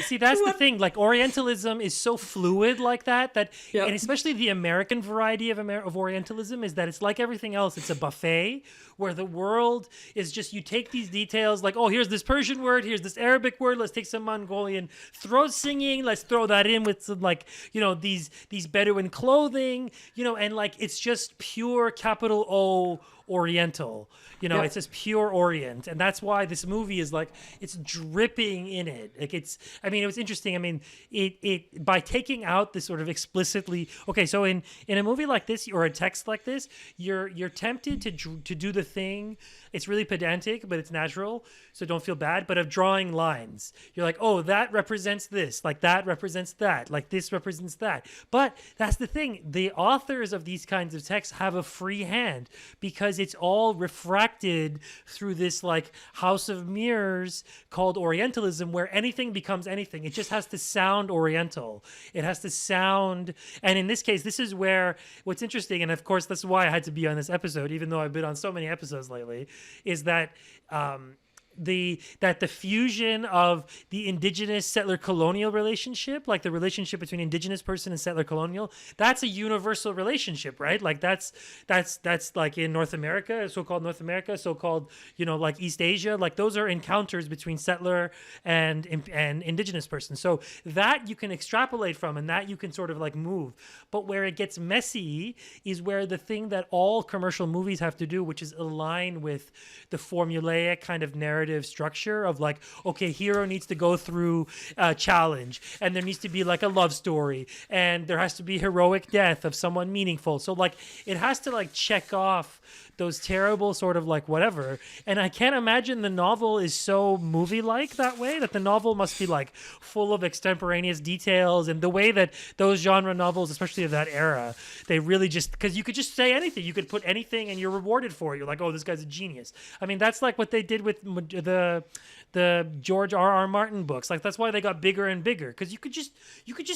see, that's the thing. Like, Orientalism is so fluid like that, Yep. and especially the American variety of Orientalism is that it's like everything else. It's a buffet where the world is just, you take these details, like, oh, here's this Persian word, here's this Arabic word, let's take some Mongolian throat singing, let's throw that in with some, like, these Bedouin clothing, and like, it's just pure capital O Oriental. Yep. It's just pure Orient, and that's why this movie is like, it's dripping in it. Like, it was interesting. I mean, it by taking out this sort of explicitly, okay, so in a movie like this or a text like this, you're tempted to do the thing. It's really pedantic, but it's natural, so don't feel bad. But of drawing lines, you're like, oh, that represents this, like that represents that, like this represents that. But that's the thing. The authors of these kinds of texts have a free hand because it's all refracted through this like house of mirrors called Orientalism, where anything becomes anything. It just has to sound Oriental. It has to sound, and in this case, this is where what's interesting, and of course, that's why I had to be on this episode, even though I've been on so many episodes lately, is that the fusion of the indigenous settler colonial relationship, like the relationship between indigenous person and settler colonial, that's a universal relationship, right? Like that's like in North America, so-called like East Asia, like those are encounters between settler and indigenous person. So that you can extrapolate from, and that you can sort of like move. But where it gets messy is where the thing that all commercial movies have to do, which is align with the formulaic kind of narrative structure of like, okay, hero needs to go through a challenge, and there needs to be like a love story, and there has to be heroic death of someone meaningful. So like, it has to like check off those terrible sort of like whatever. And I can't imagine the novel is so movie-like that way, that the novel must be like full of extemporaneous details, and the way that those genre novels, especially of that era, they really just, because you could just say anything, you could put anything and you're rewarded for it. You're like, oh, this guy's a genius. I mean, that's like what they did with the George R.R. Martin books. Like, that's why they got bigger and bigger, because you could just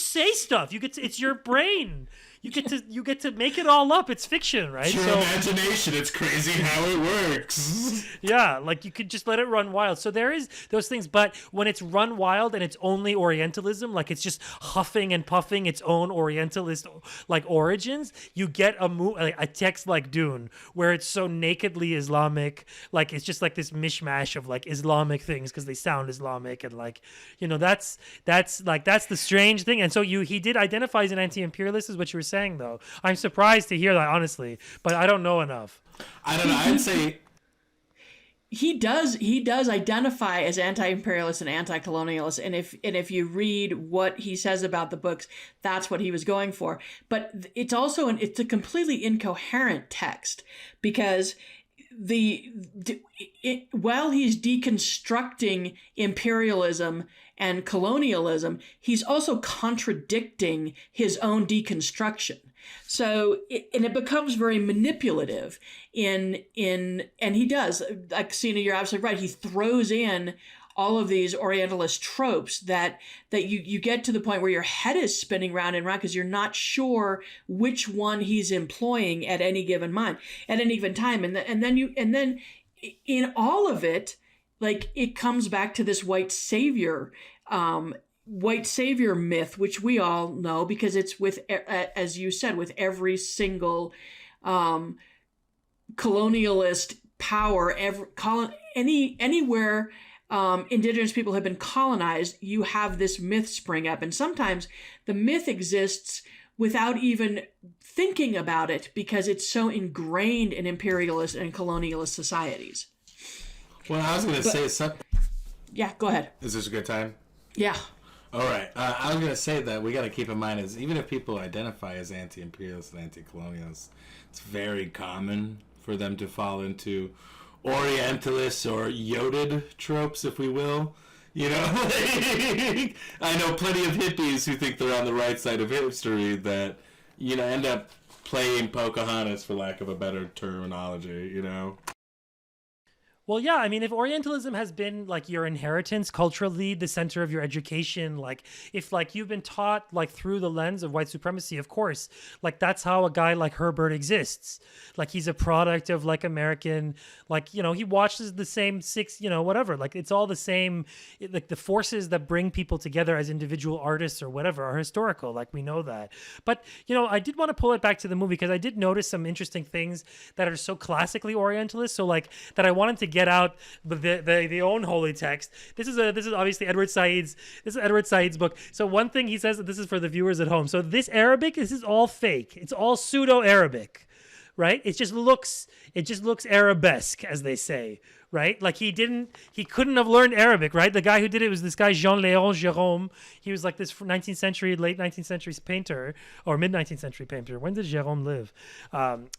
say stuff. It's your brain. You get to make it all up. It's fiction, right? It's your imagination. It's crazy how it works. Yeah, like you could just let it run wild. So there is those things, but when it's run wild and it's only Orientalism, like it's just huffing and puffing its own Orientalist like origins, you get a text like Dune, where it's so nakedly Islamic, like it's just like this mishmash of like Islamic things because they sound Islamic, and like that's the strange thing. And so he did identify as an anti-imperialist, is what you were saying, though. I'm surprised to hear that, honestly, but I don't know enough. I don't know. I'd say he does identify as anti-imperialist and anti-colonialist, and if you read what he says about the books, that's what he was going for. But it's also it's a completely incoherent text, because while he's deconstructing imperialism and colonialism, he's also contradicting his own deconstruction. So it becomes very manipulative and he does, like, Sina, you're absolutely right. He throws in all of these Orientalist tropes that you get to the point where your head is spinning round and round because you're not sure which one he's employing at any given time. And then in all of it, like, it comes back to this white savior myth, which we all know because it's with, as you said, with every single colonialist power, anywhere indigenous people have been colonized, you have this myth spring up. And sometimes the myth exists without even thinking about it because it's so ingrained in imperialist and colonialist societies. Well, I was going to say something. Yeah, go ahead. Is this a good time? Yeah. All right. I was going to say that we got to keep in mind is even if people identify as anti-imperialist and anti-colonialist, it's very common for them to fall into Orientalist or Yoded tropes, if we will. I know plenty of hippies who think they're on the right side of history that, end up playing Pocahontas, for lack of a better terminology, Well, yeah, I mean, if Orientalism has been like your inheritance culturally, the center of your education, like if like you've been taught like through the lens of white supremacy, of course, like that's how a guy like Herbert exists. Like he's a product of like American, like, you know, he watches the same six, you know, whatever. Like it's all the same, like the forces that bring people together as individual artists or whatever are historical. Like we know that. But, you know, I did want to pull it back to the movie because I did notice some interesting things that are so classically Orientalist. So like that I wanted to get out the own holy text. This is obviously Edward Said's book. So one thing he says, that this is for the viewers at home. So this Arabic, this is all fake. It's all pseudo Arabic, right? It just looks Arabesque, as they say, right? Like he couldn't have learned Arabic, right? The guy who did it was this guy Jean-Léon Gérôme. He was like this late 19th century painter or mid 19th century painter. When did Gérôme live?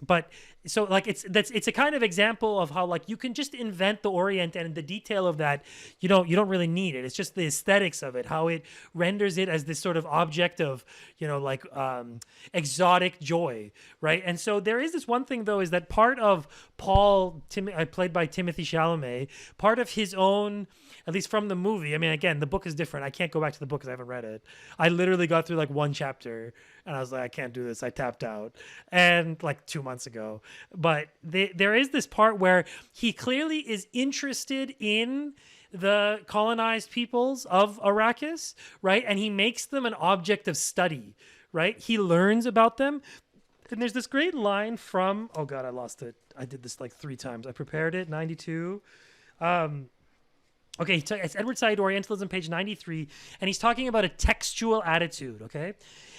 But so like it's a kind of example of how like you can just invent the Orient, and the detail of that you don't really need it. It's just the aesthetics of it, how it renders it as this sort of object of, you know, like exotic joy, right? And so there is this one thing though, is that part of Paul, played by Timothy Chalamet, part of his own, at least from the movie. I mean, again, the book is different. I can't go back to the book because I haven't read it. I literally got through like one chapter and I was like, I can't do this. I tapped out, and like 2 months ago. But there is this part where he clearly is interested in the colonized peoples of Arrakis, right? And he makes them an object of study, right? He learns about them. And there's this great line from, oh God, I lost it. I did this like 3 times. I prepared it, 92. Okay, it's Edward Said, Orientalism, page 93, and he's talking about a textual attitude, okay?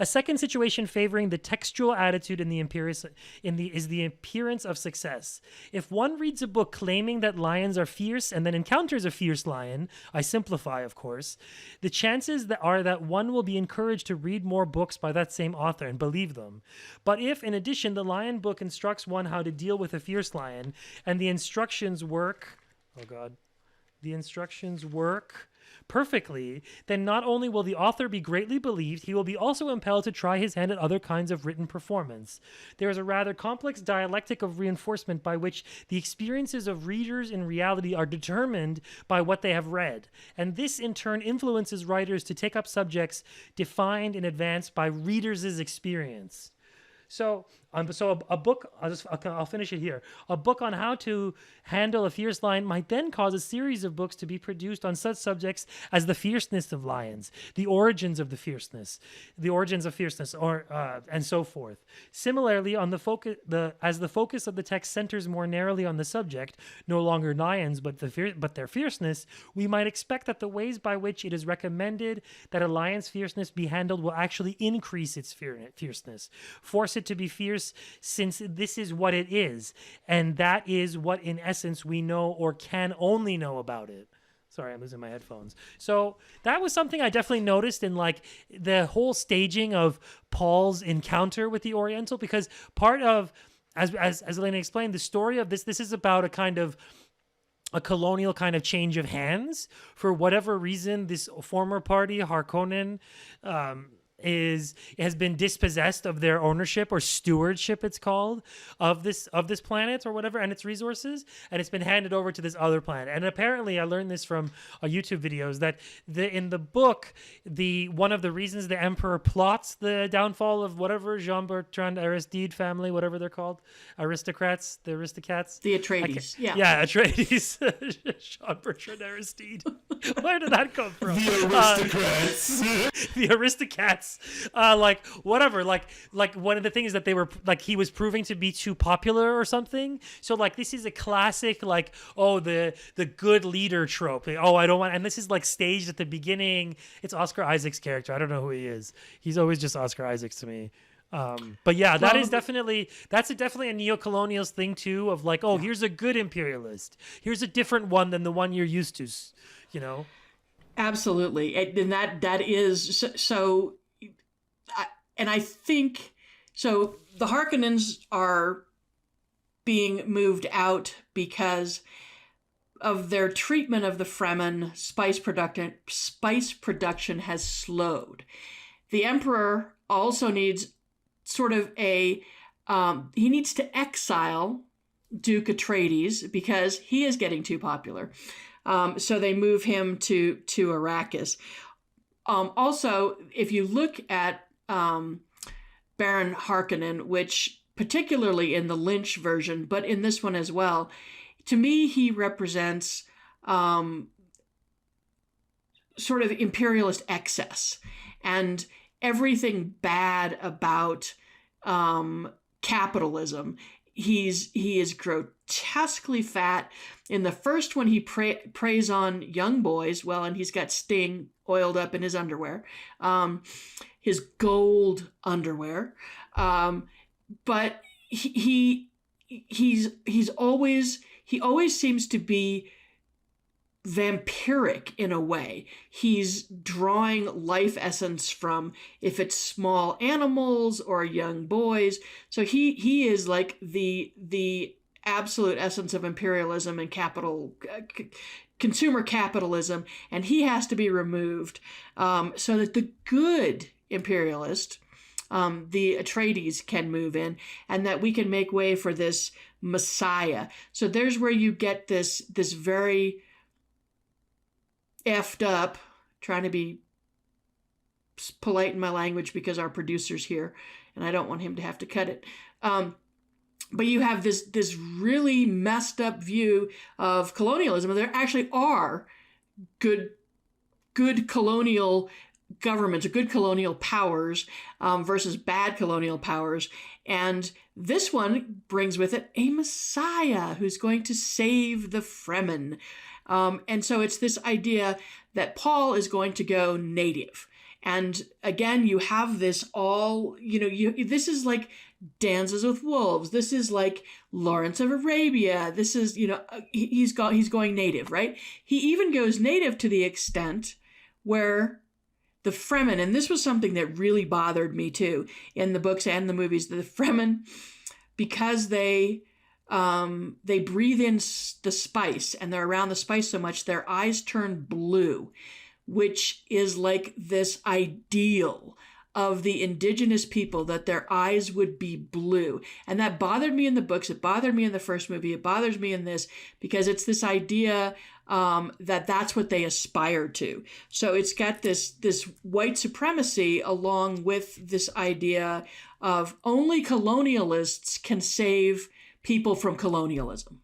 A second situation favoring the textual attitude is the appearance of success. If one reads a book claiming that lions are fierce and then encounters a fierce lion, I simplify, of course, the chances are that one will be encouraged to read more books by that same author and believe them. But if, in addition, the lion book instructs one how to deal with a fierce lion, and the instructions work perfectly, then not only will the author be greatly believed, he will be also impelled to try his hand at other kinds of written performance. There is a rather complex dialectic of reinforcement by which the experiences of readers in reality are determined by what they have read, and this in turn influences writers to take up subjects defined in advance by readers' experience. So a book, I'll finish it here. A book on how to handle a fierce lion might then cause a series of books to be produced on such subjects as the fierceness of lions, the origins of fierceness, or and so forth. Similarly, as the focus of the text centers more narrowly on the subject, no longer lions but their fierceness, we might expect that the ways by which it is recommended that a lion's fierceness be handled will actually increase its fierceness, force it to be fierce, since this is what it is, and that is what in essence we know or can only know about it. Sorry, I'm losing my headphones. So that was something I definitely noticed in like the whole staging of Paul's encounter with the Oriental, because part of, as Elena explained, the story of this is about a kind of a colonial kind of change of hands. For whatever reason, this former party, Harkonnen, has been dispossessed of their ownership or stewardship, it's called, of this planet or whatever, and its resources, and it's been handed over to this other planet. And apparently, I learned this from YouTube videos, that in the book, one of the reasons the Emperor plots the downfall of whatever Jean-Bertrand Aristide family, whatever they're called, the Aristocats, the Atreides, yeah, Atreides, Jean-Bertrand Aristide. Where did that come from? The Aristocats. Like whatever, like one of the things that they were like, he was proving to be too popular or something. So like this is a classic, like, oh, the good leader trope. Like, oh, I don't want, and this is like staged at the beginning. It's Oscar Isaac's character. I don't know who he is. He's always just Oscar Isaacs to me. But yeah, that's definitely a neo-colonial thing too, of like, oh, here's a good imperialist. Here's a different one than the one you're used to, you know? Absolutely. And that is so. And I think, so the Harkonnens are being moved out because of their treatment of the Fremen. Spice production has slowed. The Emperor also needs sort of he needs to exile Duke Atreides because he is getting too popular. So they move him to Arrakis. Also, if you look at Baron Harkonnen, which particularly in the Lynch version, but in this one as well, to me he represents sort of imperialist excess and everything bad about capitalism. He is grotesquely fat. In the first one, he preys on young boys. Well, and he's got Sting oiled up in his underwear, his gold underwear. But he always seems to be vampiric in a way. He's drawing life essence from, if it's small animals or young boys. So he is like the absolute essence of imperialism and consumer capitalism, and he has to be removed so that the good imperialist, the Atreides, can move in, and that we can make way for this Messiah. So there's where you get this very effed up, trying to be polite in my language because our producer's here and I don't want him to have to cut it. But you have this really messed up view of colonialism. There actually are good colonial governments, or good colonial powers versus bad colonial powers. And this one brings with it a Messiah who's going to save the Fremen. And so it's this idea that Paul is going to go native. And again, you have this all, this is like Dances with Wolves. This is like Lawrence of Arabia. This is, he's going native, right? He even goes native to the extent where the Fremen, and this was something that really bothered me too in the books and the movies, the Fremen, because they breathe in the spice and they're around the spice so much, their eyes turn blue, which is like this ideal of the indigenous people, that their eyes would be blue. And that bothered me in the books. It bothered me in the first movie. It bothers me in this because it's this idea that that's what they aspire to. So it's got this white supremacy along with this idea of only colonialists can save people from colonialism.